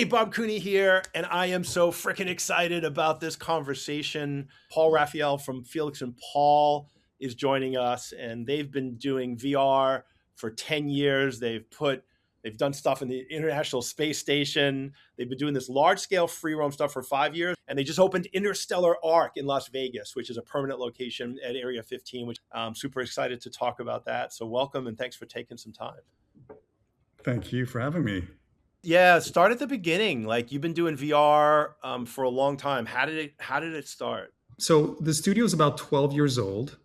Bob Cooney here, and I am so freaking excited about this conversation. Paul Raphael from Felix and Paul is joining us, and they've been doing VR for 10 years. They've done stuff in the International Space Station. They've been doing this large-scale free roam stuff for 5 years, and they just opened Interstellar Arc in Las Vegas, which is a permanent location at Area 15, which I'm super excited to talk about that. So welcome, and thanks for taking some time. Thank you for having me. Yeah, start at the beginning. Like you've been doing VR for a long time. How did it start? So the studio is about 12 years old.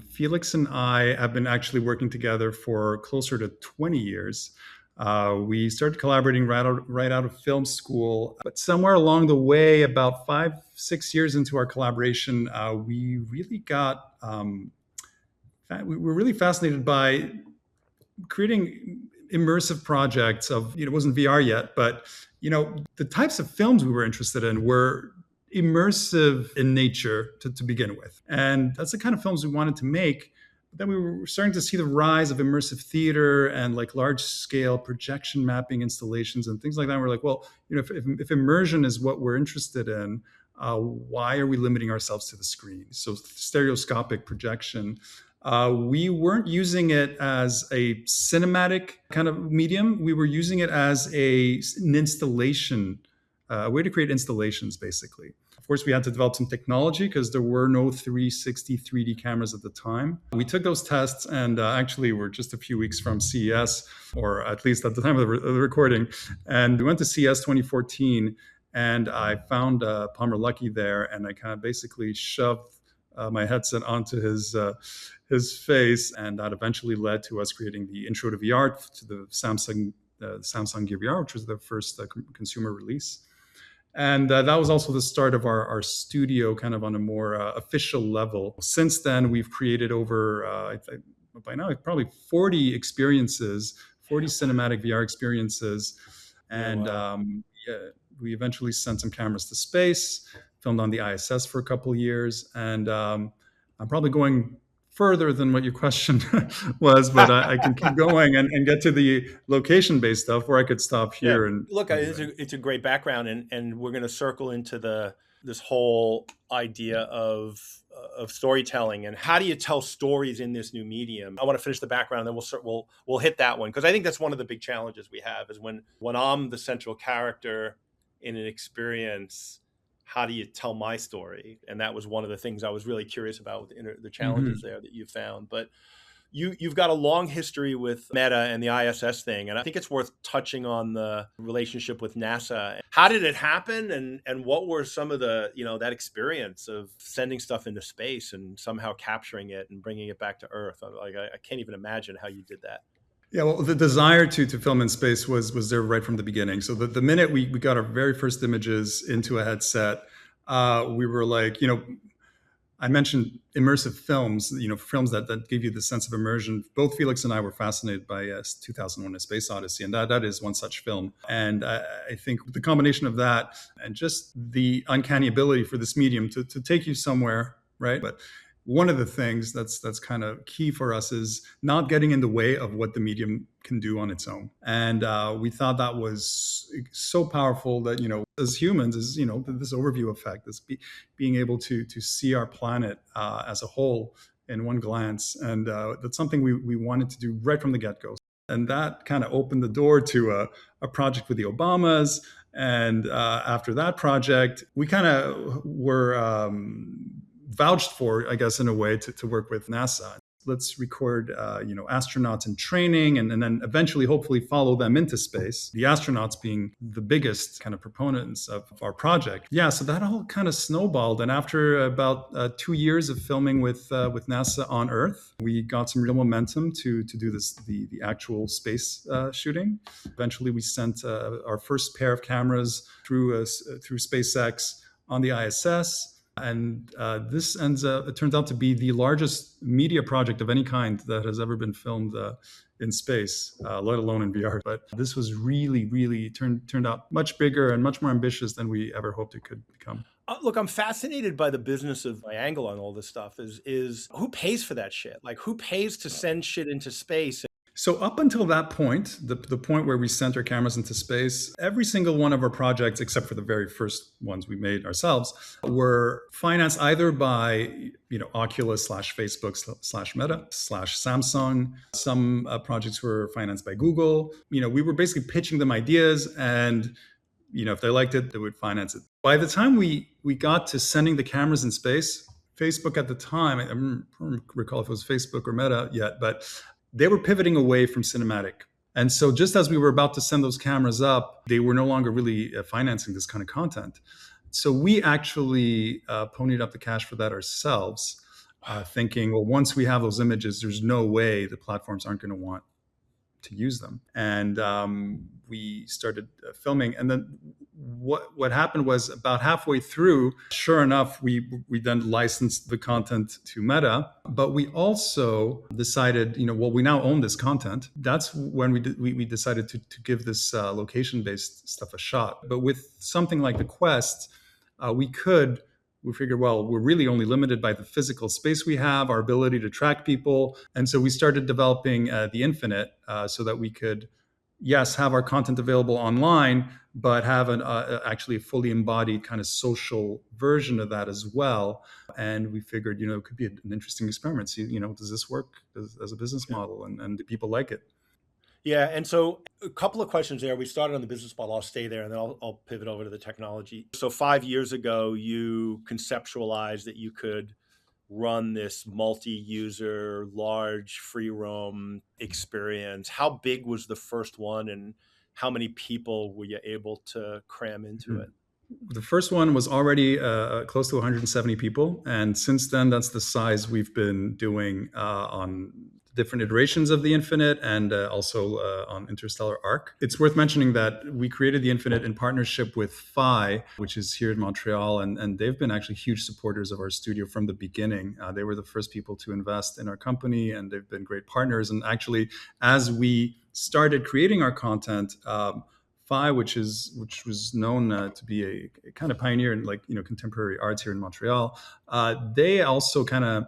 Felix and I have been actually working together for closer to 20 years. We started collaborating right out of film school, but somewhere along the way, about 5, 6 years into our collaboration, we really got we were really fascinated by creating immersive projects of, it wasn't VR yet, but, the types of films we were interested in were immersive in nature to begin with. And that's the kind of films we wanted to make. But then we were starting to see the rise of immersive theater and like large scale projection mapping installations and things like that. And we're like, well, if immersion is what we're interested in, why are we limiting ourselves to the screen? So stereoscopic projection. We weren't using it as a cinematic kind of medium. We were using it as an installation, a way to create installations, basically. Of course, we had to develop some technology because there were no 360 3D cameras at the time. We took those tests and actually we're just a few weeks from CES, or at least at the time of the recording. And we went to CES 2014 and I found Palmer Luckey there, and I kind of basically shoved my headset onto his face, and that eventually led to us creating the intro to VR to the Samsung Gear VR, which was the first consumer release. And that was also the start of our studio, kind of on a more official level. Since then, we've created over, by now, probably 40 experiences, 40 cinematic VR experiences. And we eventually sent some cameras to space, filmed on the ISS for a couple of years. And I'm probably going further than what your question was, but I can keep going and get to the location-based stuff where I could stop here. Yeah. And look, it's a great background, and we're going to circle into this whole idea of storytelling and how do you tell stories in this new medium. I want to finish the background, then we'll hit that one, because I think that's one of the big challenges we have is when I'm the central character in an experience, how do you tell my story? And that was one of the things I was really curious about with the challenges there that you found. But you've got a long history with Meta and the ISS thing, and I think it's worth touching on the relationship with NASA. How did it happen, and what were some of the, that experience of sending stuff into space and somehow capturing it and bringing it back to Earth? I can't even imagine how you did that. Yeah, well, the desire to film in space was there right from the beginning. So the minute we got our very first images into a headset, we were like, I mentioned immersive films, films that give you the sense of immersion. Both Felix and I were fascinated by 2001: A Space Odyssey, and that is one such film. And I think the combination of that and just the uncanny ability for this medium to take you somewhere, right? But one of the things that's kind of key for us is not getting in the way of what the medium can do on its own. And we thought that was so powerful that, as humans, is, this overview effect, this being able to see our planet as a whole in one glance. And that's something we wanted to do right from the get-go. And that kind of opened the door to a project with the Obamas. And after that project, we kind of were vouched for, I guess, in a way to work with NASA. Let's record, astronauts in training and then eventually, hopefully, follow them into space. The astronauts being the biggest kind of proponents of our project. Yeah, so that all kind of snowballed. And after about 2 years of filming with NASA on Earth, we got some real momentum to do this, the actual space shooting. Eventually, we sent our first pair of cameras through SpaceX on the ISS. And it turns out to be the largest media project of any kind that has ever been filmed in space, let alone in VR. But this was really, really turned out much bigger and much more ambitious than we ever hoped it could become. Look, I'm fascinated by the business of my angle on all this stuff is who pays for that shit? Like, who pays to send shit into space? So up until that point, the point where we sent our cameras into space, every single one of our projects, except for the very first ones we made ourselves, were financed either by Oculus slash Facebook slash Meta slash Samsung. Some projects were financed by Google. We were basically pitching them ideas, and if they liked it, they would finance it. By the time we got to sending the cameras in space, Facebook at the time, I don't recall if it was Facebook or Meta yet, but they were pivoting away from cinematic. And so just as we were about to send those cameras up, they were no longer really financing this kind of content. So we actually ponied up the cash for that ourselves, thinking, well, once we have those images, there's no way the platforms aren't going to want to use them. And we started filming. And then what happened was about halfway through, sure enough, we then licensed the content to Meta, but we also decided, well, we now own this content. That's when we decided to give this location-based stuff a shot. But with something like the Quest, we figured, well, we're really only limited by the physical space we have, our ability to track people. And so we started developing the Infinite so that we could, yes, have our content available online, but have actually a fully embodied kind of social version of that as well. And we figured, it could be an interesting experiment. See, does this work as a business model, and do people like it? Yeah, and so a couple of questions there. We started on the business model. I'll stay there, and then I'll pivot over to the technology. So 5 years ago, you conceptualized that you could run this multi-user, large free roam experience. How big was the first one, and how many people were you able to cram into it? The first one was already close to 170 people. And since then, that's the size we've been doing on different iterations of the Infinite, and also on Interstellar Arc. It's worth mentioning that we created the Infinite in partnership with Phi, which is here in Montreal, and they've been actually huge supporters of our studio from the beginning. They were the first people to invest in our company, and they've been great partners. And actually, as we started creating our content, Phi, which was known to be a kind of pioneer in contemporary arts here in Montreal, they also kind of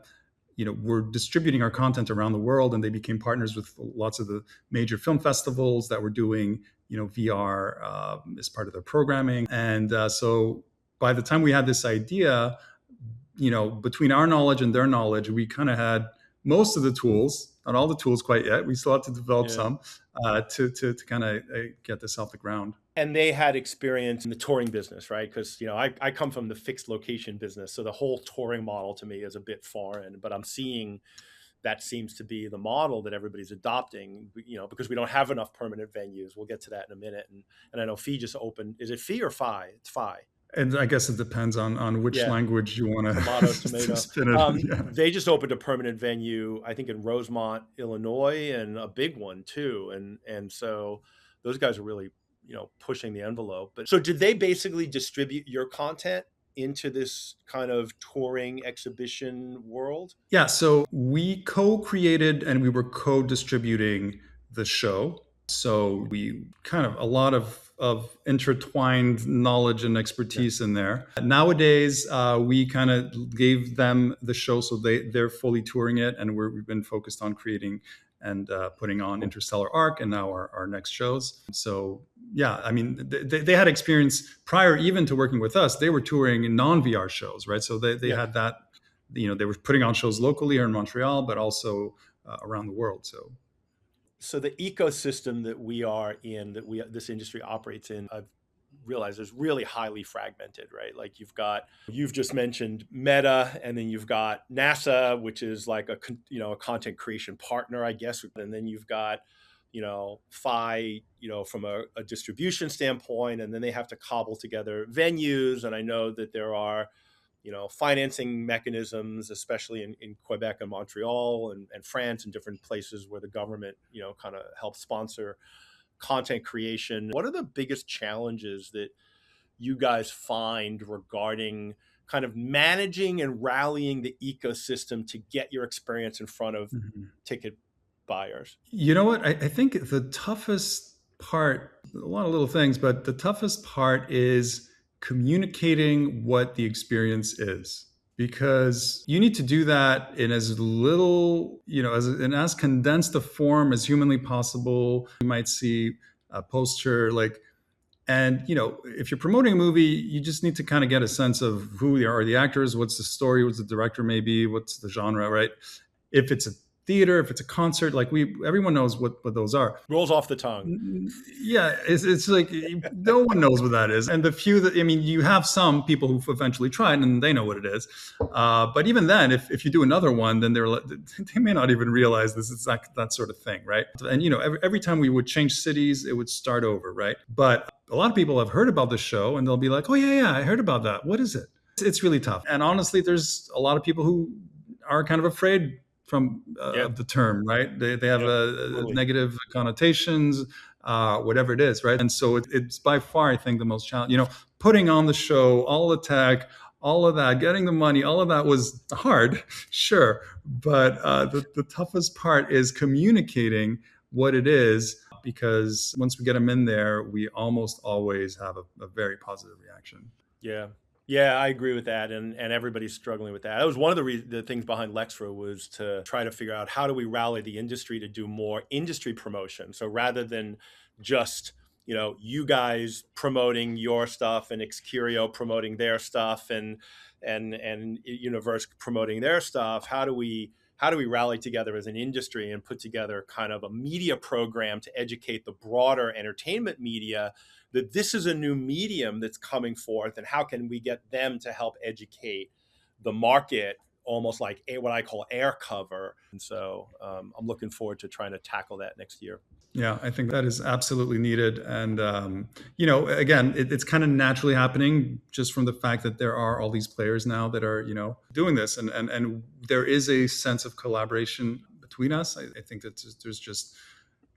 were distributing our content around the world, and they became partners with lots of the major film festivals that were doing VR as part of their programming. And so by the time we had this idea, between our knowledge and their knowledge, we kind of had most of the tools, not all the tools quite yet. We still have to develop some to kind of get this off the ground. And they had experience in the touring business, right? Because I come from the fixed location business, so the whole touring model to me is a bit foreign. But I'm seeing that seems to be the model that everybody's adopting, because we don't have enough permanent venues. We'll get to that in a minute. And I know Phi just opened. Is it Phi or Phi? It's Phi. And I guess it depends on which language you want to tomato. spin it. They just opened a permanent venue, I think, in Rosemont, Illinois, and a big one too. And so those guys are really pushing the envelope. But so did they basically distribute your content into this kind of touring exhibition world? Yeah, so we co-created and we were co-distributing the show. So we kind of a lot of intertwined knowledge and expertise in there. Nowadays, we kind of gave them the show, so they're fully touring it, and we've been focused on creating and putting on Interstellar Arc and now our next shows. So yeah, I mean, they had experience prior even to working with us. They were touring non-VR shows, right? So they had that, they were putting on shows locally here in Montreal, but also around the world. So the ecosystem that we are in, this industry operates in, I've realized is really highly fragmented, right? Like you've just mentioned Meta, and then you've got NASA, which is like a content creation partner, I guess. And then you've got, Phi, from a distribution standpoint, and then they have to cobble together venues. And I know that there are, financing mechanisms, especially in Quebec and Montreal and France and different places where the government, kind of helps sponsor content creation. What are the biggest challenges that you guys find regarding kind of managing and rallying the ecosystem to get your experience in front of ticket buyers? You know what? I think the toughest part, a lot of little things, but the toughest part is communicating what the experience is. because you need to do that in as little, in as condensed a form as humanly possible. You might see a poster like, and if you're promoting a movie, you just need to kind of get a sense of who are the actors, what's the story, what's the director, maybe what's the genre, right? If it's a theater, if it's a concert, like everyone knows what those are. Rolls off the tongue. Yeah, it's like no one knows what that is, and the few that, I mean, you have some people who've eventually tried and they know what it is, but even then, if you do another one, then they may not even realize this is that sort of thing, right? And every time we would change cities, it would start over, right? But a lot of people have heard about the show and they'll be like, oh yeah, I heard about that. What is it? It's really tough, and honestly, there's a lot of people who are kind of afraid from of the term, right? They have negative connotations, whatever it is, right? And so it's by far, I think, the most challenging. Putting on the show, all the tech, all of that, getting the money, all of that was hard, sure, but the toughest part is communicating what it is, because once we get them in there, we almost always have a very positive reaction. Yeah. Yeah, I agree with that, and everybody's struggling with that. That was one of the things behind Lexra, was to try to figure out how do we rally the industry to do more industry promotion. So rather than just you guys promoting your stuff and Excurio promoting their stuff and Universe promoting their stuff, how do we rally together as an industry and put together kind of a media program to educate the broader entertainment media that this is a new medium that's coming forth, and how can we get them to help educate the market, almost like what I call air cover. And so I'm looking forward to trying to tackle that next year. Yeah, I think that is absolutely needed. And, again, it's kind of naturally happening just from the fact that there are all these players now that are, doing this. And there is a sense of collaboration between us. I think that there's just,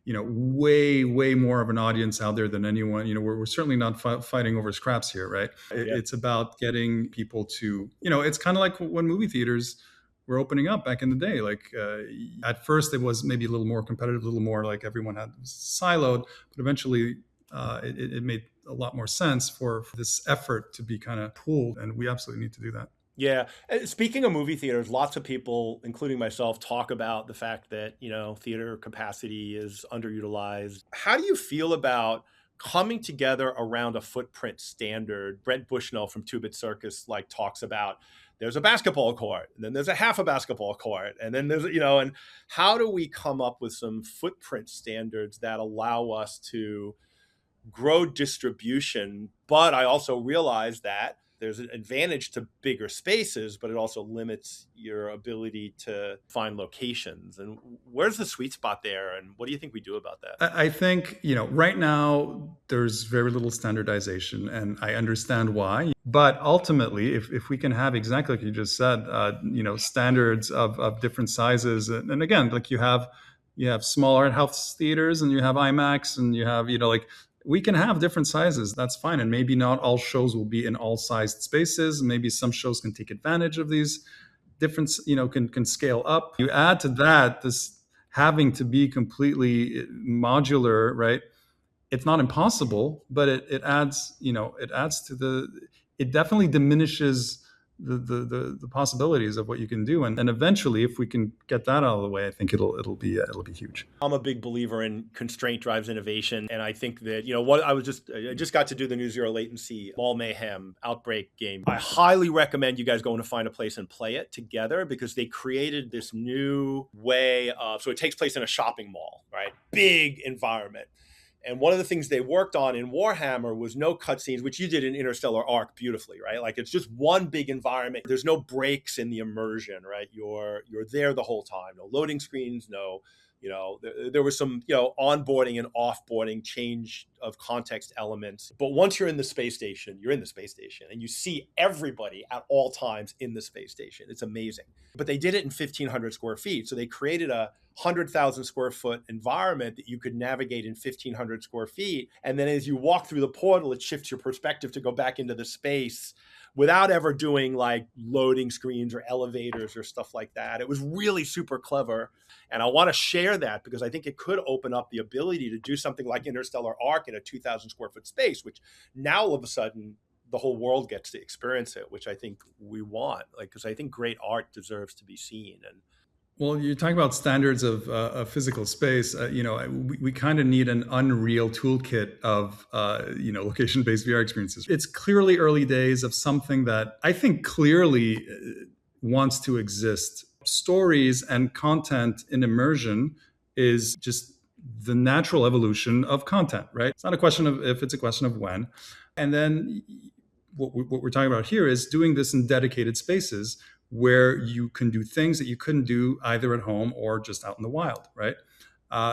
way more of an audience out there than anyone. We're certainly not fighting over scraps here, right? It's about getting people to, it's kind of like when movie theaters were opening up back in the day. Like at first it was maybe a little more competitive, a little more like everyone had siloed, but eventually it made a lot more sense for this effort to be kind of pooled, and we absolutely need to do that. Yeah. Speaking of movie theaters, lots of people, including myself, talk about the fact that, theater capacity is underutilized. How do you feel about coming together around a footprint standard? Brent Bushnell from Two Bit Circus talks about there's a basketball court, and then there's a half a basketball court, and then there's, and how do we come up with some footprint standards that allow us to grow distribution? But I also realize that there's an advantage to bigger spaces, but it also limits your ability to find locations. And where's the sweet spot there? And what do you think we do about that? I think, right now there's very little standardization, and I understand why. But ultimately, if we can have, exactly like you just said, standards of different sizes, and again, like you have small art house theaters, and you have IMAX, and you have, we can have different sizes. That's fine. And maybe not all shows will be in all sized spaces. Maybe some shows can take advantage of these different, can scale up. You add to that this having to be completely modular, right? It's not impossible, but it adds, it definitely diminishes the possibilities of what you can do, and eventually, if we can get that out of the way, I think it'll be huge. I'm a big believer in constraint drives innovation, and I think that what I just got to do the new zero latency Mall Mayhem Outbreak game. I highly recommend you guys going to find a place and play it together, because they created this new way of, so it takes place in a shopping mall, right? Big environment. And one of the things they worked on in Warhammer was no cutscenes, which you did in Interstellar Arc beautifully, right? Like it's just one big environment. There's no breaks in the immersion, right? You're there the whole time. No loading screens, no, there was some, onboarding and offboarding, change of context elements. But once you're in the space station, you're in the space station, and you see everybody at all times in the space station. It's amazing. But they did it in 1,500 square feet. So they created a 100,000 square foot environment that you could navigate in 1,500 square feet. And then as you walk through the portal, it shifts your perspective to go back into the space without ever doing like loading screens or elevators or stuff like that. It was really super clever. And I want to share that because I think it could open up the ability to do something like Interstellar Arc in a 2,000 square foot space, which now all of a sudden the whole world gets to experience it, which I think we want, like, because I think great art deserves to be seen. And Well, you're talking about standards of physical space. We kind of need an unreal toolkit of location-based VR experiences. It's clearly early days of something that I think clearly wants to exist. Stories and content in immersion is just the natural evolution of content, right? It's not a question of if, it's a question of when. And then what we're talking about here is doing this in dedicated spaces where you can do things that you couldn't do either at home or just out in the wild, right?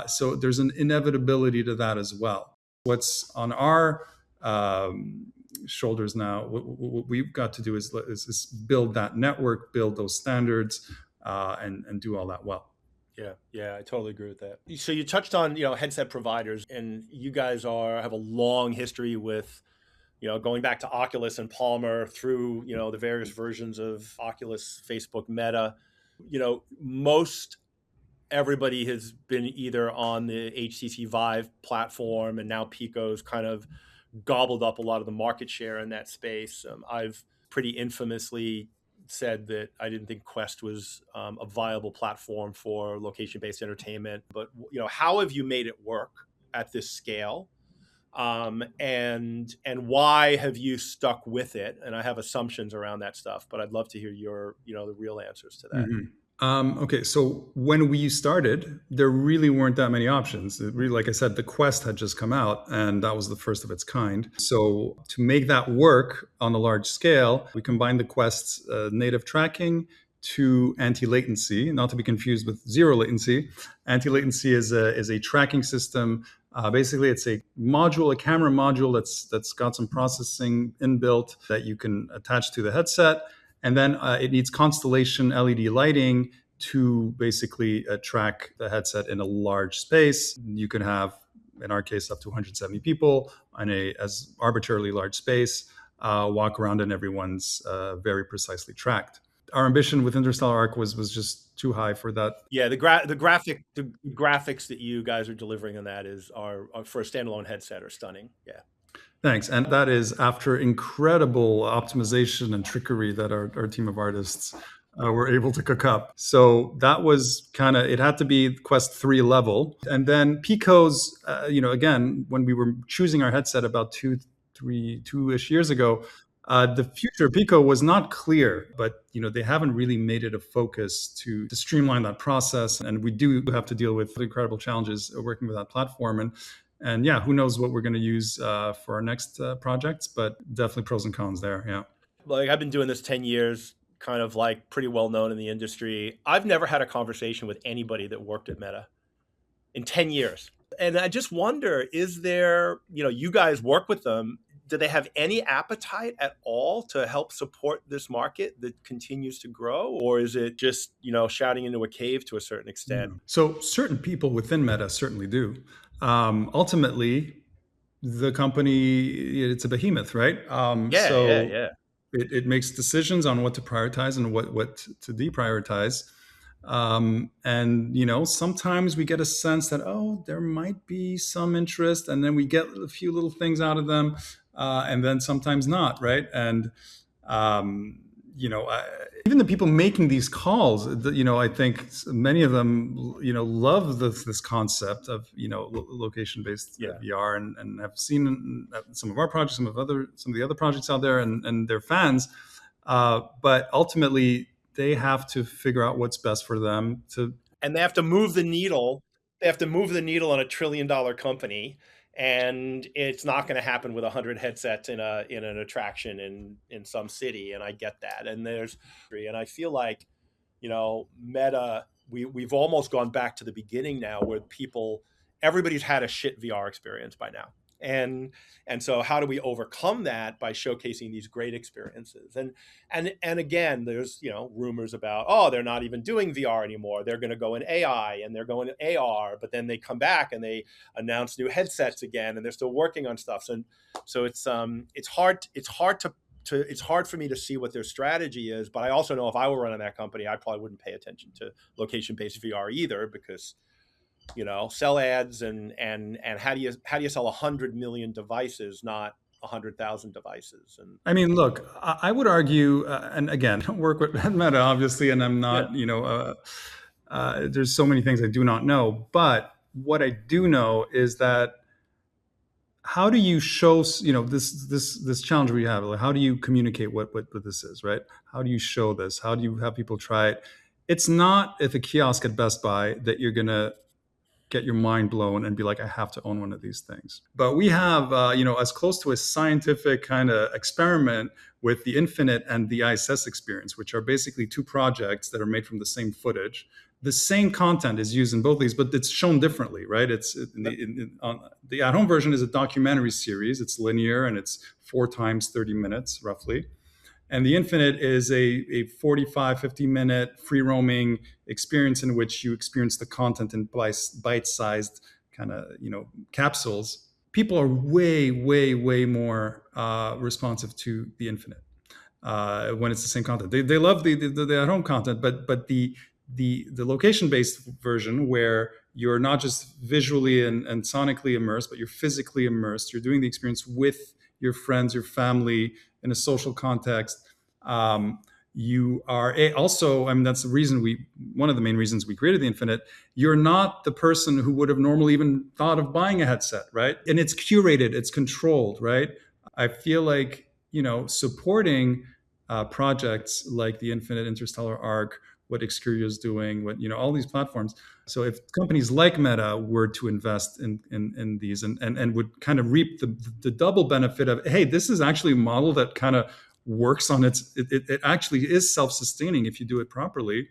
So there's an inevitability to that as well. What's on our shoulders now, what we've got to do is build that network, build those standards, and do all that well. Yeah, I totally agree with that. So you touched on, headset providers, and you guys have a long history with, going back to Oculus and Palmer through, the various versions of Oculus, Facebook, Meta. Most everybody has been either on the HTC Vive platform, and now Pico's kind of gobbled up a lot of the market share in that space. I've pretty infamously said that I didn't think Quest was a viable platform for location-based entertainment. But how have you made it work at this scale? And why have you stuck with it? And I have assumptions around that stuff, but I'd love to hear your, the real answers to that. Mm-hmm. Okay, so when we started, there really weren't that many options. Really, like I said, the Quest had just come out, and that was the first of its kind. So to make that work on a large scale, we combined the Quest's native tracking to anti-latency, not to be confused with zero latency. Anti-latency is a tracking system. Basically, it's a camera module that's got some processing inbuilt that you can attach to the headset. And then it needs constellation LED lighting to basically track the headset in a large space. You can have, in our case, up to 170 people in as arbitrarily large space, walk around, and everyone's very precisely tracked. Our ambition with Interstellar Arc was just too high for that. Yeah, the graphics that you guys are delivering on that are for a standalone headset are stunning. Yeah. Thanks. And that is after incredible optimization and trickery that our team of artists were able to cook up. So that was it had to be Quest 3 level. And then Pico's, again, when we were choosing our headset about two-ish years ago, the future of Pico was not clear, but they haven't really made it a focus to streamline that process. And we do have to deal with incredible challenges working with that platform. And yeah, who knows what we're going to use for our next projects, but definitely pros and cons there. Yeah. Like, I've been doing this 10 years, kind of like pretty well known in the industry. I've never had a conversation with anybody that worked at Meta in 10 years. And I just wonder, is there, you guys work with them. Do they have any appetite at all to help support this market that continues to grow? Or is it just, shouting into a cave to a certain extent? So certain people within Meta certainly do. Ultimately, the company, it's a behemoth, right? Yeah. It makes decisions on what to prioritize and what to deprioritize. And sometimes we get a sense that, there might be some interest, and then we get a few little things out of them, and then sometimes not, right? And even the people making these calls, I think many of them, love this concept of, location-based VR, and have seen some of our projects, some of the other projects out there, and they're fans. But ultimately, they have to figure out what's best for them and they have to move the needle. They have to move the needle on $1 trillion company. And it's not going to happen with 100 headsets in an attraction in some city, and I get that. And I feel like, Meta, we've almost gone back to the beginning now, where everybody's had a shit VR experience by now, and so how do we overcome that? By showcasing these great experiences. And again, there's rumors about, they're not even doing VR anymore, they're going to go in AI and they're going to AR, but then they come back and they announce new headsets again, and they're still working on stuff. So it's hard for me to see what their strategy is. But I also know if I were running that company, I probably wouldn't pay attention to location-based VR either, because sell ads and how do you sell 100 million devices, not 100,000 devices. And I mean, look, I would argue, and again, I don't work with Meta, obviously, and I'm yeah, not, there's so many things I do not know. But what I do know is that how do you show, this challenge we have? Like, how do you communicate what this is, right? How do you show this? How do you have people try it? It's not at the kiosk at Best Buy that you're gonna get your mind blown and be like, I have to own one of these things. But we have, as close to a scientific kind of experiment with the Infinite and the ISS experience, which are basically two projects that are made from the same footage. The same content is used in both of these, but it's shown differently, right? The at-home version is a documentary series. It's linear and it's 4 times 30 minutes, roughly. And the Infinite is a 45, 50-minute free roaming experience in which you experience the content in bite-sized kind of, capsules. People are way, way, way more responsive to the Infinite when it's the same content. They love the at-home content, but the location-based version where you're not just visually and sonically immersed, but you're physically immersed. You're doing the experience with your friends, your family, in a social context. You are also, I mean, that's the reason one of the main reasons we created the Infinite. You're not the person who would have normally even thought of buying a headset, right? And it's curated, it's controlled, right? I feel like, supporting projects like the Infinite Interstellar Arc, what Xcuria is doing, what, all these platforms. So if companies like Meta were to invest in these and would kind of reap the double benefit of, hey, this is actually a model that kind of works on it actually is self-sustaining if you do it properly,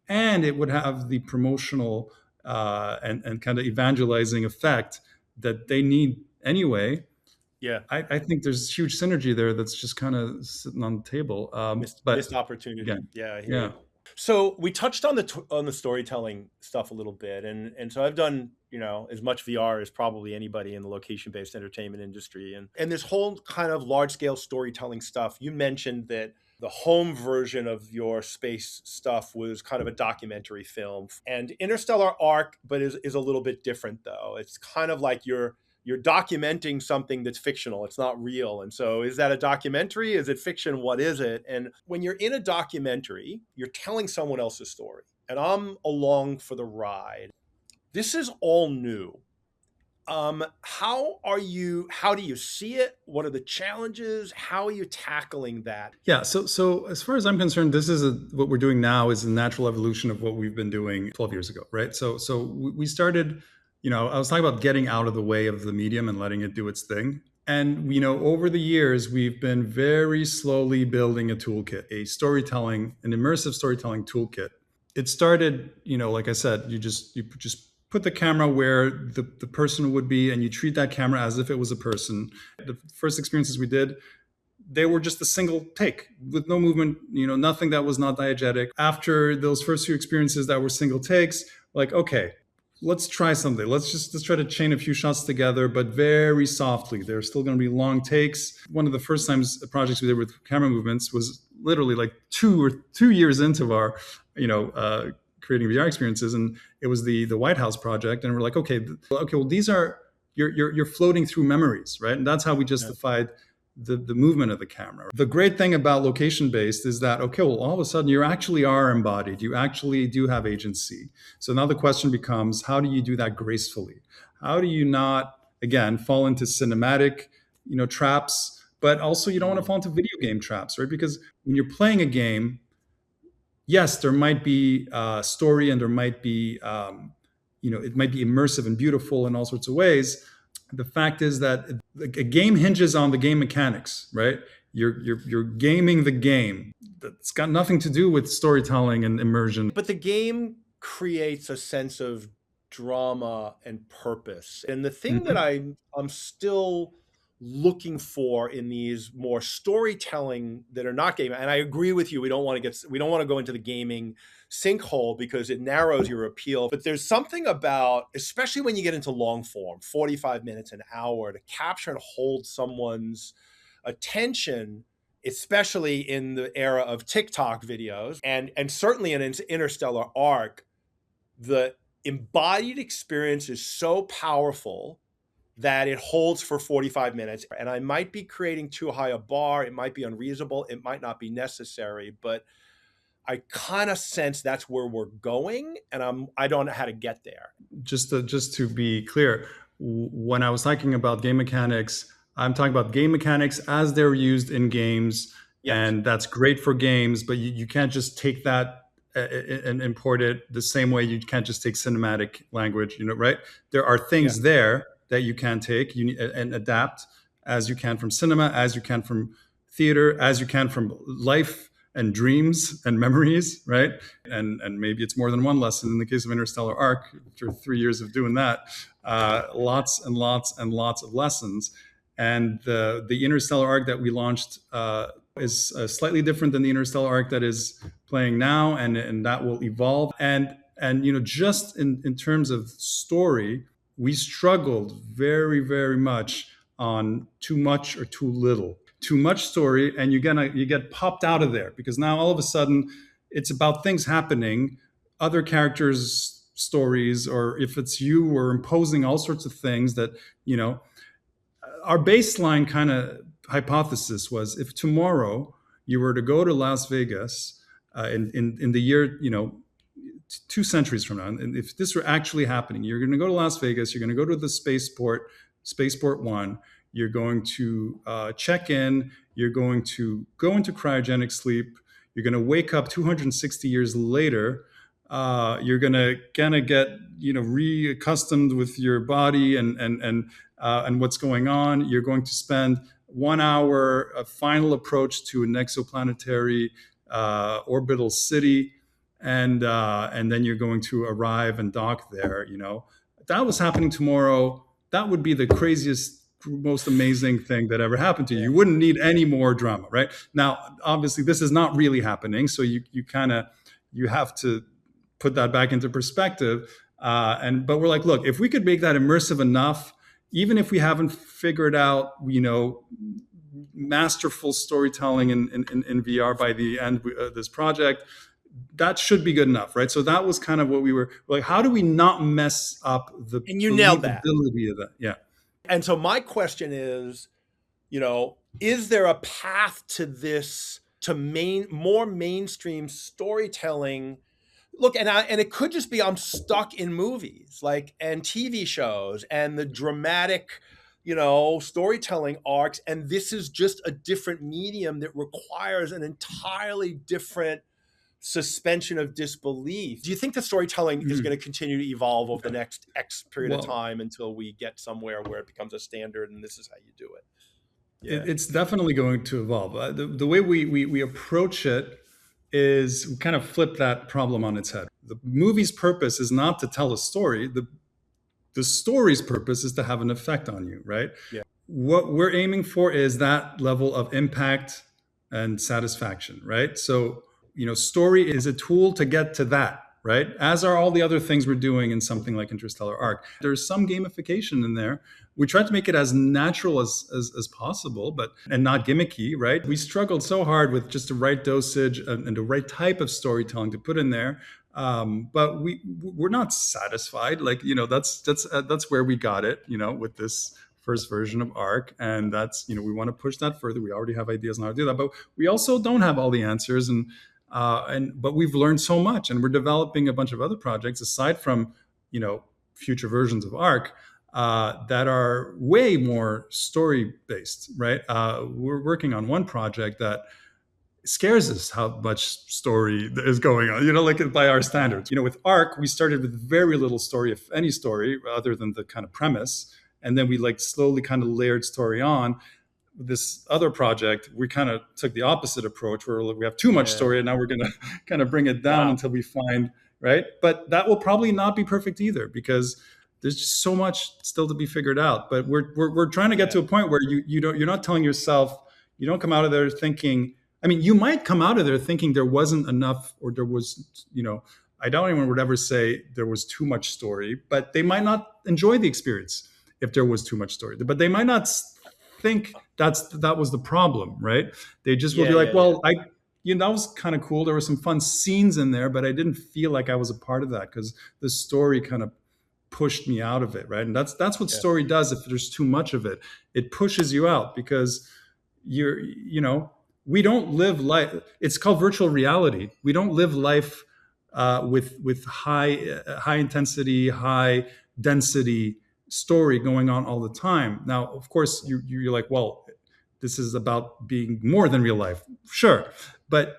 and it would have the promotional and kind of evangelizing effect that they need anyway. yeah, I think there's huge synergy there that's just kind of sitting on the table. missed But opportunity. again, Yeah, I hear yeah. you. So we touched on the storytelling stuff a little bit, and so I've done as much VR as probably anybody in the location-based entertainment industry, and this whole kind of large-scale storytelling stuff. You mentioned that the home version of your space stuff was kind of a documentary film, and Interstellar Arc, but is a little bit different though. It's kind of like you're documenting something that's fictional. It's not real. And so is that a documentary? Is it fiction? What is it? And when you're in a documentary, you're telling someone else's story. And I'm along for the ride. This is all new. How do you see it? What are the challenges? How are you tackling that? Yeah. So as far as I'm concerned, this is what we're doing now is a natural evolution of what we've been doing 12 years ago, right? So we started, I was talking about getting out of the way of the medium and letting it do its thing. And, over the years, we've been very slowly building a toolkit, an immersive storytelling toolkit. It started, like I said, you just put the camera where the person would be, and you treat that camera as if it was a person. The first experiences we did, they were just a single take with no movement, nothing that was not diegetic. After those first few experiences that were single takes, like, okay, let's try something. Let's try to chain a few shots together, but very softly. There's still going to be long takes. One of the first projects we did with camera movements was literally like 2 years into our, creating VR experiences, and it was the White House project. And we're like, okay, well, these are you're floating through memories, right? And that's how we justified the movement of the camera. The great thing about location-based is that, okay, well, all of a sudden you actually are embodied. You actually do have agency. So now the question becomes, how do you do that gracefully? How do you not, again, fall into cinematic, traps, but also you don't want to fall into video game traps, right? Because when you're playing a game, yes, there might be story and there might be, it might be immersive and beautiful in all sorts of ways. The fact is that a game hinges on the game mechanics, right? You're gaming the game. It's got nothing to do with storytelling and immersion. But the game creates a sense of drama and purpose. And the thing that Mm-hmm. I'm still looking for in these more storytelling that are not gaming, and I agree with you, we don't want to go into the gaming sinkhole because it narrows your appeal. But there's something about, especially when you get into long form, 45 minutes, an hour, to capture and hold someone's attention, especially in the era of TikTok videos, and certainly in Interstellar Arc, the embodied experience is so powerful that it holds for 45 minutes. And I might be creating too high a bar. It might be unreasonable. It might not be necessary, but I kind of sense that's where we're going, and I don't know how to get there. Just to be clear, when I was talking about game mechanics, I'm talking about game mechanics as they're used in games, Yes. and that's great for games. But you can't just take that and import it the same way you can't just take cinematic language. Right? There are things there that you can take and adapt as you can from cinema, as you can from theater, as you can from life and dreams and memories, right? And maybe it's more than one lesson. In the case of Interstellar Arc, after 3 years of doing that, lots and lots and lots of lessons. And the Interstellar Arc that we launched is slightly different than the Interstellar Arc that is playing now, and that will evolve. And just in terms of story, we struggled very, very much on too much or too little. Too much story, and you get popped out of there, because now all of a sudden it's about things happening, other characters' stories, or if it's you, we're imposing all sorts of things that, our baseline kind of hypothesis was, if tomorrow you were to go to Las Vegas in the year, 2 centuries from now, and if this were actually happening, you're going to go to Las Vegas, you're going to go to the Spaceport 1, you're going to check in, you're going to go into cryogenic sleep, you're going to wake up 260 years later, you're going to kind of get reaccustomed with your body and what's going on. You're going to spend 1 hour, a final approach to an exoplanetary orbital city, and then you're going to arrive and dock there. If that was happening tomorrow, that would be the craziest, most amazing thing that ever happened to you. You wouldn't need any more drama, right? Now, obviously, this is not really happening, so you have to put that back into perspective. But we're like, look, if we could make that immersive enough, even if we haven't figured out, masterful storytelling in VR by the end of this project, that should be good enough, right? So that was kind of what we were like. How do we not mess up the and you nailed that believability of that? Yeah. And so my question is, is there a path to this, to more mainstream storytelling? Look, and it could just be I'm stuck in movies, and TV shows and the dramatic, storytelling arcs, and this is just a different medium that requires an entirely different suspension of disbelief. Do you think the storytelling is going to continue to evolve over the next X period of time until we get somewhere where it becomes a standard and this is how you do it? Yeah. It's definitely going to evolve. The way we approach it is we kind of flip that problem on its head. The movie's purpose is not to tell a story. The story's purpose is to have an effect on you, right? Yeah. What we're aiming for is that level of impact and satisfaction, right? So story is a tool to get to that, right? As are all the other things we're doing in something like Interstellar Arc. There's some gamification in there. We try to make it as natural as possible, and not gimmicky, right? We struggled so hard with just the right dosage and the right type of storytelling to put in there. But we're not satisfied. That's where we got it, with this first version of Arc, and that's we want to push that further. We already have ideas on how to do that, but we also don't have all the answers, but we've learned so much, and we're developing a bunch of other projects aside from future versions of Arc that are way more story based, right? We're working on one project that scares us how much story is going on, by our standards. With Arc, we started with very little story, if any story, other than the kind of premise, and then we slowly kind of layered story on. This other project, we kind of took the opposite approach, where we have too much story, and now we're going to kind of bring it down until we find, right? But that will probably not be perfect either, because there's just so much still to be figured out. But we're trying to get to a point where you're not telling yourself, you don't come out of there thinking. I mean, you might come out of there thinking there wasn't enough, or there was, I doubt anyone would ever say there was too much story, but they might not enjoy the experience if there was too much story. But they might not think that was the problem, right? They just will be like, that was kind of cool. There were some fun scenes in there, but I didn't feel like I was a part of that, because the story kind of pushed me out of it, right? And that's what Yeah. story does. If there's too much of it, it pushes you out, because we don't live life. It's called virtual reality. We don't live life with high intensity, high density story going on all the time. Now, of course, you're like, well, this is about being more than real life, sure, but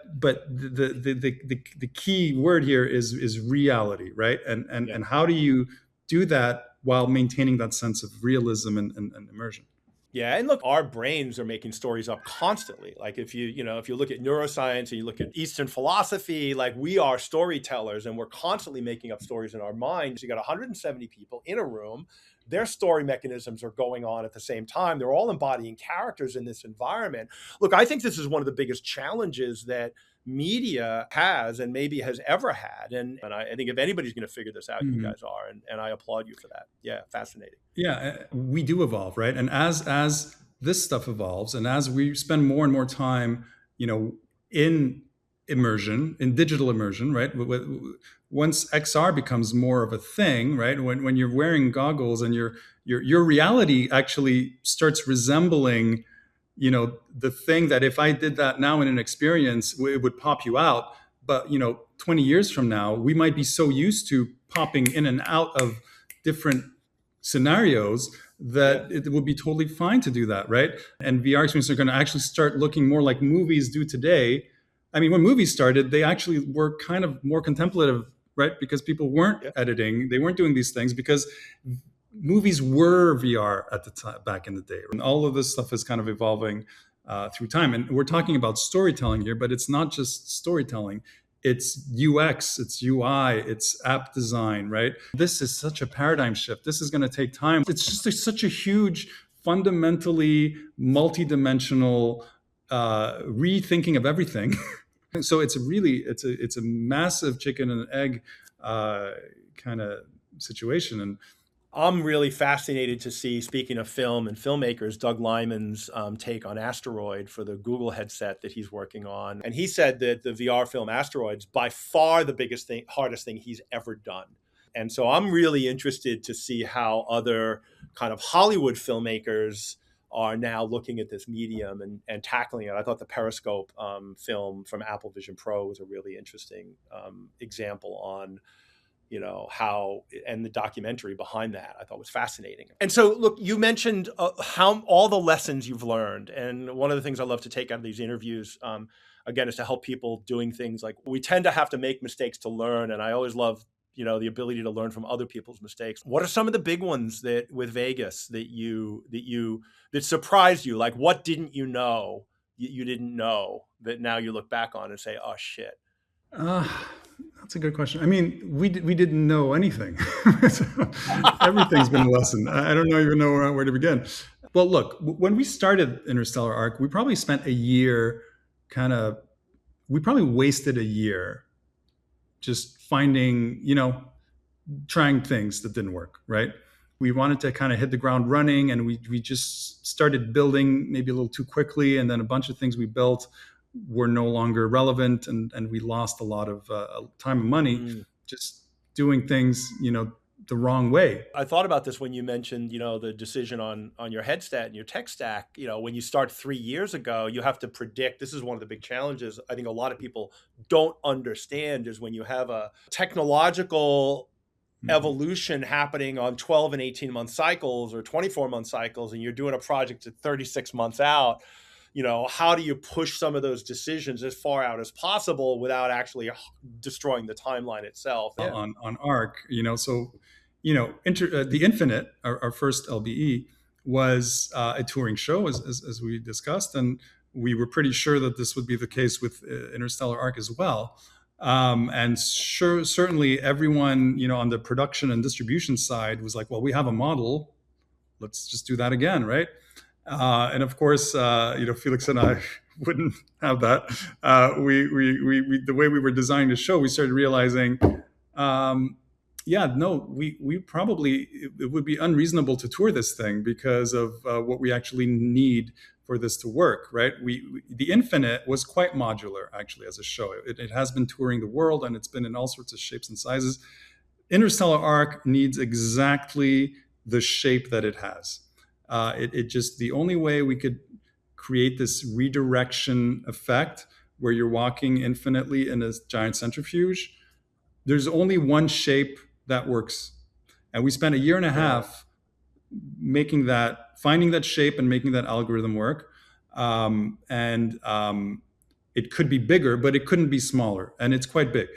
the key word here is reality, right? Yeah. And how do you do that while maintaining that sense of realism and immersion? Yeah, and look, our brains are making stories up constantly. Like if you look at neuroscience and you look at Eastern philosophy, like we are storytellers and we're constantly making up stories in our minds. You got 170 people in a room, their story mechanisms are going on at the same time. They're all embodying characters in this environment. Look, I think this is one of the biggest challenges that media has and maybe has ever had. And I think if anybody's going to figure this out, you Mhm. guys are. And I applaud you for that. Yeah, fascinating. Yeah, we do evolve, right? And as this stuff evolves, and as we spend more and more time, in immersion, in digital immersion, right? Once XR becomes more of a thing, right? When you're wearing goggles and your reality actually starts resembling, the thing that if I did that now in an experience, it would pop you out. But 20 years from now, we might be so used to popping in and out of different scenarios Yeah. that it would be totally fine to do that, right? And VR experiences are going to actually start looking more like movies do today. I mean, when movies started, they actually were kind of more contemplative, right? Because people weren't Yeah. editing, they weren't doing these things, because movies were VR at the time back in the day. And all of this stuff is kind of evolving through time. And we're talking about storytelling here, but it's not just storytelling. It's UX, it's UI, it's app design, right? This is such a paradigm shift. This is going to take time. It's just such a huge, fundamentally multidimensional rethinking of everything. So it's a massive chicken and egg kind of situation. And I'm really fascinated to see, speaking of film and filmmakers, Doug Liman's take on Asteroid for the Google headset that he's working on. And he said that the VR film Asteroid's by far the biggest thing, hardest thing he's ever done. And so I'm really interested to see how other kind of Hollywood filmmakers are now looking at this medium and tackling it. I thought the Periscope film from Apple Vision Pro was a really interesting example on how, and the documentary behind that I thought was fascinating. And so look, you mentioned how all the lessons you've learned, and one of the things I love to take out of these interviews again is to help people doing things. Like, we tend to have to make mistakes to learn, and I always love the ability to learn from other people's mistakes. What are some of the big ones that with Vegas that surprised you? Like, what didn't you didn't know that now you look back on and say, oh shit? That's a good question. I mean, we didn't know anything. So everything's been a lesson. I don't even know where to begin. Well, look, when we started Interstellar Arc, we probably spent a year we probably wasted a year just finding, trying things that didn't work, right? We wanted to kind of hit the ground running, and we just started building maybe a little too quickly, and then a bunch of things we built were no longer relevant, and we lost a lot of time and money just doing things the wrong way. I thought about this when you mentioned the decision on your headset and your tech stack. When you start 3 years ago, you have to predict. This is one of the big challenges I think a lot of people don't understand, is when you have a technological evolution happening on 12 and 18-month cycles or 24-month cycles, and you're doing a project at 36 months out. How do you push some of those decisions as far out as possible without actually destroying the timeline itself? Yeah. On Arc, so the Infinite, our first LBE, was a touring show, as we discussed, and we were pretty sure that this would be the case with Interstellar Arc as well. And certainly everyone on the production and distribution side was like, well, we have a model, let's just do that again, right? And of course, Felix and I wouldn't have that. We the way we were designing the show, we started realizing, we probably, it would be unreasonable to tour this thing because of what we actually need for this to work, right? The Infinite was quite modular actually as a show. It has been touring the world, and it's been in all sorts of shapes and sizes. Interstellar Arc needs exactly the shape that it has. It just, the only way we could create this redirection effect where you're walking infinitely in a giant centrifuge, there's only one shape that works. And we spent a year and a half making that, finding that shape and making that algorithm work. It could be bigger, but it couldn't be smaller, and it's quite big.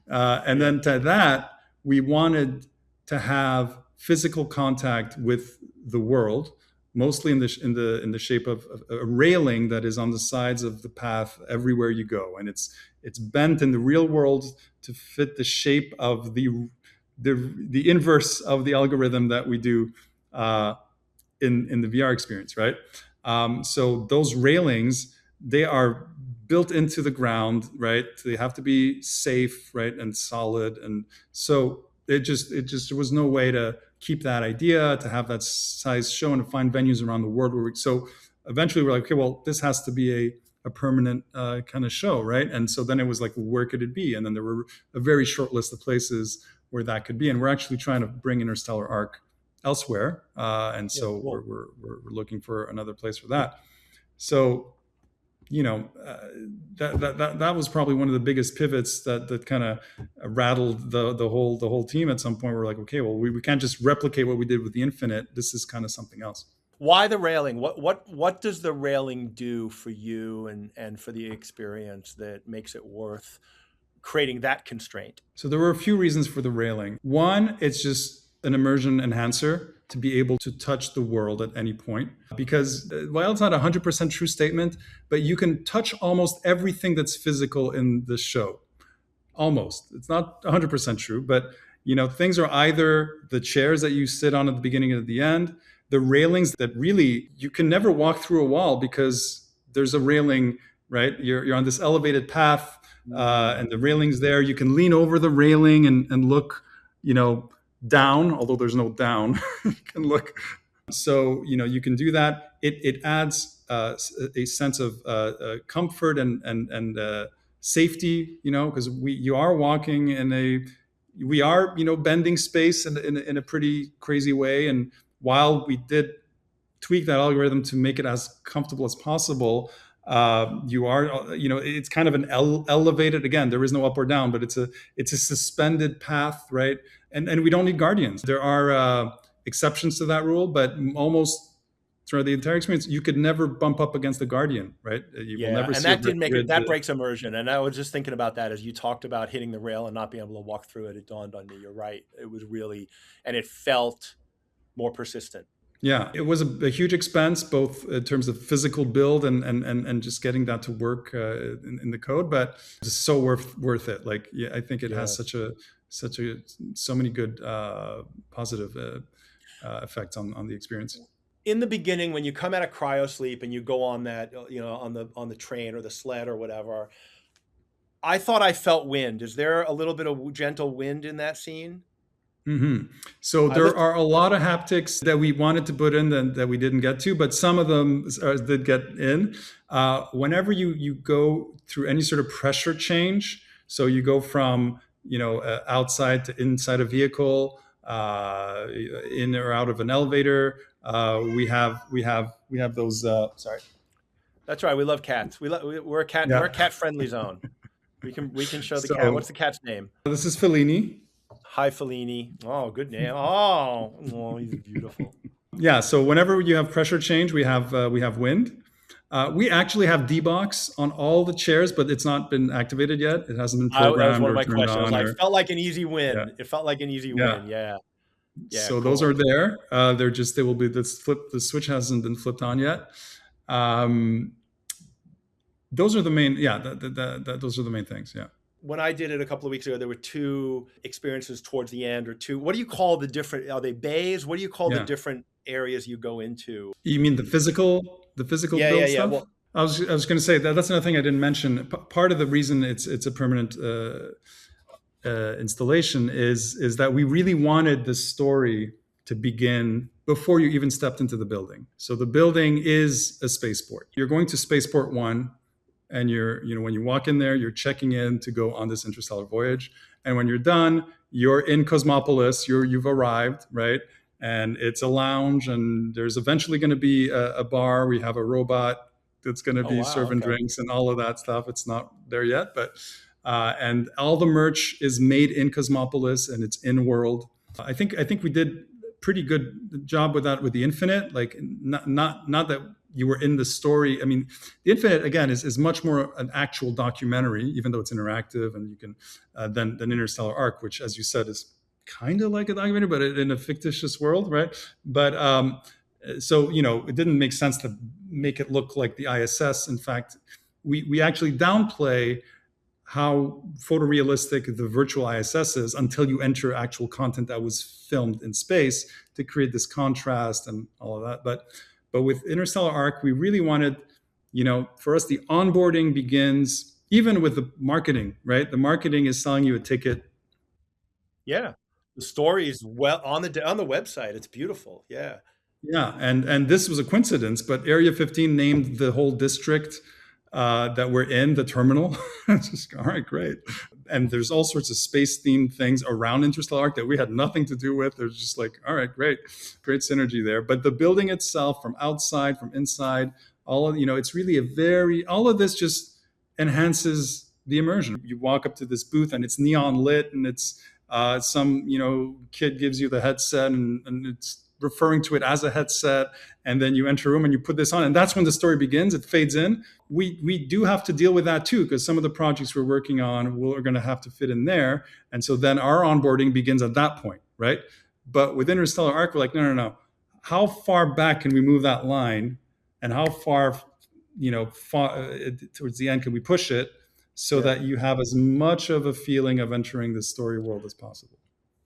And then to that, we wanted to have physical contact with the world, mostly in the shape of a railing that is on the sides of the path everywhere you go, and it's bent in the real world to fit the shape of the inverse of the algorithm that we do in the VR experience, right? So those railings, they are built into the ground, right? They have to be safe, right, and solid. And so it just there was no way to keep that idea, to have that size show, and to find venues around the world where so eventually we're like, okay, well, this has to be a permanent kind of show, right? And so then it was like, where could it be? And then there were a very short list of places where that could be. And we're actually trying to bring Interstellar Arc elsewhere, and so cool. we're looking for another place for that. So, that was probably one of the biggest pivots that kind of rattled the whole team. At some point, we're like, okay, well, we can't just replicate what we did with the Infinite. This is kind of something else. Why the railing? What does the railing do for you and for the experience that makes it worth creating that constraint? So there were a few reasons for the railing. One, it's just an immersion enhancer to be able to touch the world at any point. Because while it's not a 100% true statement, but you can touch almost everything that's physical in the show. Almost. It's not 100% true, but things are either the chairs that you sit on at the beginning and at the end, the railings that really, you can never walk through a wall because there's a railing, right? You're on this elevated path, and the railing's there. You can lean over the railing and look, down, although there's no down. You can look. So, you can do that. It adds a sense of comfort and safety, because you are walking we are bending space in a pretty crazy way. And while we did tweak that algorithm to make it as comfortable as possible, you are, it's kind of an elevated, again, there is no up or down, but it's a suspended path, right? And we don't need guardians. There are exceptions to that rule, but almost throughout the entire experience, you could never bump up against the guardian, right? You will never see. And that didn't make it. That breaks immersion. And I was just thinking about that as you talked about hitting the rail and not being able to walk through it. It dawned on me. You're right. It was really, and it felt more persistent. Yeah, it was a huge expense, both in terms of physical build and just getting that to work in the code, but it's so worth it. Like, I think it has so many good positive effects on the experience. In the beginning, when you come out of cryo sleep and you go on that, on the train or the sled or whatever, I thought I felt wind. Is there a little bit of gentle wind in that scene? Mm-hmm. So there are a lot of haptics that we wanted to put in that we didn't get to, but some of them did get in. Whenever you go through any sort of pressure change, so you go from outside to inside a vehicle, in or out of an elevator, we have those. Sorry, that's right. We love cats. We're a cat. Yeah. We're a cat friendly zone. We can show the cat. What's the cat's name? This is Fellini. Hi, Fellini. Oh, good name. Oh, he's beautiful. Yeah. So whenever you have pressure change, we have wind. We actually have D-Box on all the chairs, but it's not been activated yet. It hasn't been programmed. That was one of my questions. It felt like an easy win. Yeah. It felt like an easy win. Yeah. So cool. Those are there. They will be the switch hasn't been flipped on yet. Those are the main. Yeah. Those are the main things. Yeah. When I did it a couple of weeks ago, there were two experiences towards the end, or two. What do you call the different? Are they bays? What do you call the different areas you go into? You mean the physical build stuff? Well, I was going to say that's another thing I didn't mention. Part of the reason it's a permanent installation is that we really wanted the story to begin before you even stepped into the building. So the building is a spaceport. You're going to Spaceport 1. And when you walk in there, you're checking in to go on this interstellar voyage. And when you're done, you're in Cosmopolis, you've arrived, right? And it's a lounge, and there's eventually going to be a bar. We have a robot that's going to Oh be wow, serving okay. drinks and all of that stuff. It's not there yet, but and all the merch is made in Cosmopolis, and it's in world. I think we did pretty good job with that with the Infinite. Like not that you were in the story. I mean, the Infinite again is much more an actual documentary, even though it's interactive, and you can than Interstellar Arc, which, as you said, is kind of like a documentary, but in a fictitious world, right? But so it didn't make sense to make it look like the ISS. In fact, we actually downplay how photorealistic the virtual ISS is until you enter actual content that was filmed in space to create this contrast and all of that. But with Interstellar Arc, we really wanted, for us, the onboarding begins even with the marketing, right? The marketing is selling you a ticket. Yeah, the story is well on the website. It's beautiful. Yeah. Yeah, and this was a coincidence, but Area 15 named the whole district that we're in the terminal. It's just all right, great. And there's all sorts of space themed things around Interstellar Arc that we had nothing to do with. There's just like, all right, great synergy there. But the building itself, from outside, from inside, all of it's really all of this just enhances the immersion. You walk up to this booth and it's neon lit, and it's some kid gives you the headset, and it's referring to it as a headset, and then you enter a room and you put this on, and that's when the story begins. It fades in. We do have to deal with that too, because some of the projects we're working on are going to have to fit in there, and so then our onboarding begins at that point, right? But with Interstellar Arc, we're like, no. How far back can we move that line, and how far, towards the end can we push it so Yeah. that you have as much of a feeling of entering the story world as possible?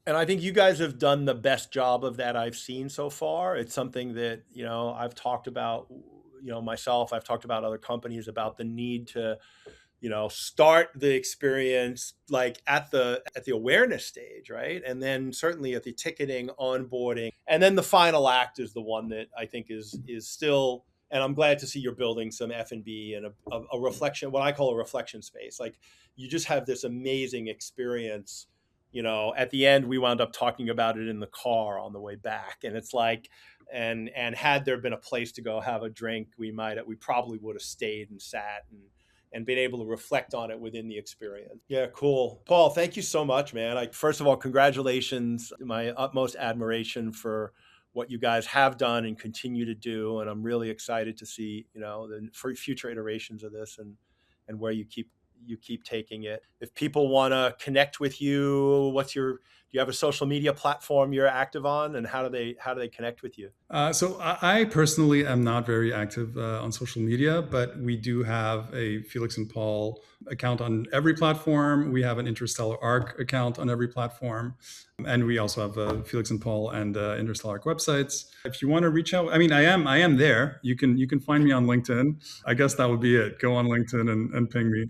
And I think you guys have done the best job of that I've seen so far. It's something that, I've talked about, myself, I've talked about other companies about the need to, start the experience like at the awareness stage, right? And then certainly at the ticketing, onboarding, and then the final act is the one that I think is still. And I'm glad to see you're building some F&B and a reflection, what I call a reflection space. Like you just have this amazing experience. At the end, we wound up talking about it in the car on the way back, and it's like, and had there been a place to go have a drink, we probably would have stayed and sat and been able to reflect on it within the experience. Yeah, cool. Paul, thank you so much, man. First of all, congratulations. My utmost admiration for what you guys have done and continue to do. And I'm really excited to see, for future iterations of this and where you keep taking it. If people want to connect with you, do you have a social media platform you're active on, and how do they connect with you? So I personally am not very active on social media, but we do have a Felix and Paul account on every platform. We have an Interstellar Arc account on every platform, and we also have Felix and Paul and Interstellar Arc websites. If you want to reach out, I mean, I am there. You can find me on LinkedIn. I guess that would be it. Go on LinkedIn and ping me.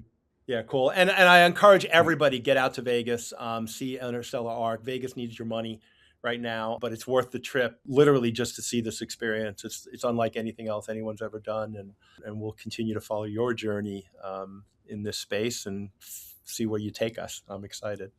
Yeah, cool. And I encourage everybody, get out to Vegas, see Interstellar Arc. Vegas needs your money right now, but it's worth the trip, literally just to see this experience. It's unlike anything else anyone's ever done, and we'll continue to follow your journey in this space and see where you take us. I'm excited.